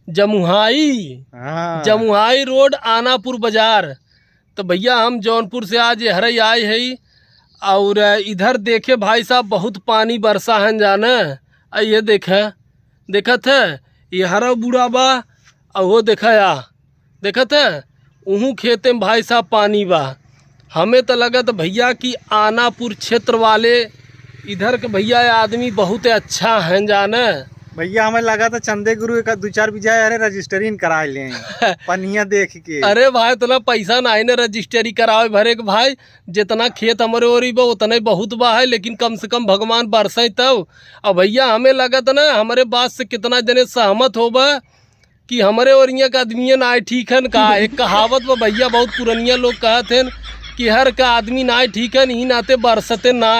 जमुहाई। हाँ। जमुहाई रोड आनापुर बाजार। तो भैया हम जौनपुर से आज हरई आए हैं और इधर देखे भाई साहब बहुत पानी बरसा है जाना। ये देखत है ये हरा बूढ़ा बा और वो देखत है उहू खेते में भाई साहब पानी बा। हमें तो लगत भैया कि आनापुर क्षेत्र वाले इधर के भैया आदमी बहुत अच्छा हैं जाने। भैया हमें लगा था चंदे गुरु का 2-4 बीघा अरे रजिस्टरिंग करा लें पनिया देख के। अरे भाई इतना पैसा ना ने रजिस्ट्री करावे भरे के भाई, जितना खेत हमारे ओरी बा उतना ही बहुत बा है, लेकिन कम से कम भगवान बरसे तब। और भैया हमें लगत ना हमारे बात से कितना जने सहमत होबा कि हमारे ओरिया का आदमी ना ठीक है। का एक कहावत बा भैया बहुत पुरानिया लोग कहते हैं कि हर का आदमी ना ठीक है, नहीं नाते बरसते ना।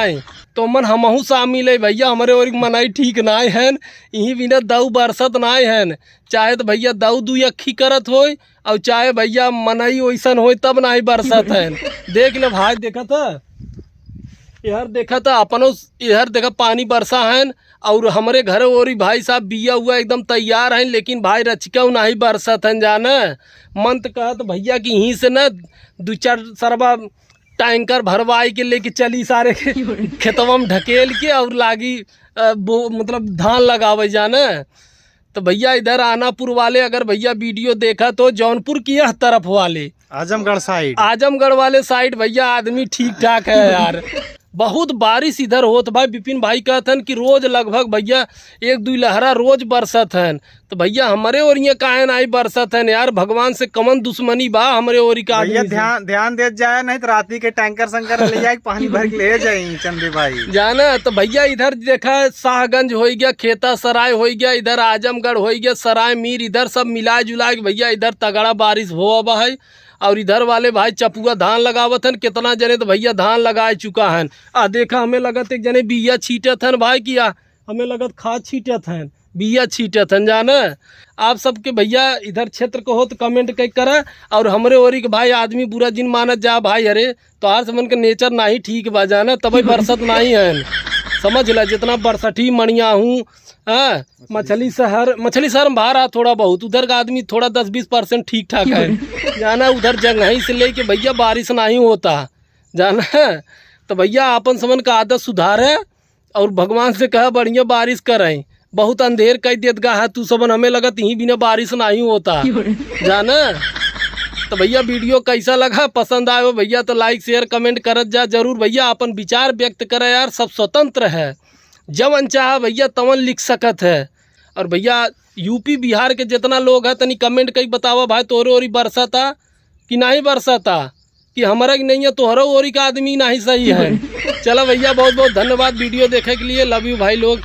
तो मन हमहू शामिल है भैया, हमारे और मनाई ठीक ना है, यहीं बिना दाऊ बरसत ना है। चाहे तो भैया दाऊ दू अखी करत हो और चाहे भैया मनाई वैसन हो तब ना ही बरसत है। देख ले भाई देखा था इधर देखा था अपनों इधर देखा पानी बरसा है और हमारे घर और भाई साहब बिया हुआ एकदम तैयार हैं, लेकिन भाई रचिका ना ही बरसत है जाना। मन तो कहा तो भैया कि यहीं से न 2-4 सरबा टैंकर भरवाई के लेके चली सारे खेतवा में ढकेल के और लागी मतलब धान लगावे जाने। तो भैया इधर आनापुर वाले अगर भैया वीडियो देखा तो जौनपुर की यह तरफ वाले आजमगढ़ वाले साइड भैया आदमी ठीक ठाक है यार। बहुत बारिश इधर होत भाई। विपिन भाई कहतन कि रोज लगभग भैया 1-2 लहरा रोज बरसत है। तो भैया हमारे ओरिया काहे ना बरसत है यार, भगवान से कमन दुश्मनी बा हमारे ओरी का। भैया ध्यान दे जाए, नहीं तो राती के टैंकर संकर ले जाए पानी भर के ले जाए चंदे भाई जाना। तो भैया इधर देखा शाहगंज हो गया, खेता सराय हो गया, इधर आजमगढ़ हो गया, सराय मीर, इधर सब मिला जुला के भैया इधर तगड़ा बारिश हुआ है। और इधर वाले भाई चपुआ धान लगावत हैं, कितना जने तो भैया धान लगा चुका है। देखा हमें लगत एक जने बिया छीटत हैं भाई, किया हमें लगत खाद छीटत हैं, बिया छीटत हैं जाना। आप सबके भैया इधर क्षेत्र को हो तो कमेंट कई करा। और हमरे ओरी के भाई आदमी बुरा जिन मानत जा भाई, अरे तो आर समन के नेचर ना ही ठीक बा जाना, तभी बरसत नहीं है समझ ला। जितना बरसठी मणिया हूँ मछली शहर में बाहर आ थोड़ा बहुत, उधर का आदमी थोड़ा 10-20% ठीक ठाक है जाना। उधर जंगही से लेके भैया बारिश नहीं होता जाना। तो भैया अपन समन का आदत सुधार है और भगवान से कहा बढ़िया बारिश करें। बहुत अंधेर कई देत गा है तू सबन, हमें लगत यहीं बिना बारिश नहीं होता जाना। तो भैया वीडियो कैसा लगा, पसंद आयो भैया तो लाइक शेयर कमेंट करत जा जरूर। भैया अपन विचार व्यक्त करे यार, सब स्वतंत्र है, जवन चाह भैया तवन लिख सकत है। और भैया यूपी बिहार के जितना लोग है तनी कमेंट कई बतावा भाई तोहरे ओरी बरसाता कि नहीं बरसाता, कि हमारा की नहीं है तोहरे ओरी का आदमी नहीं सही है। चलो भैया बहुत बहुत धन्यवाद वीडियो देखे के लिए, लव यू भाई लोग।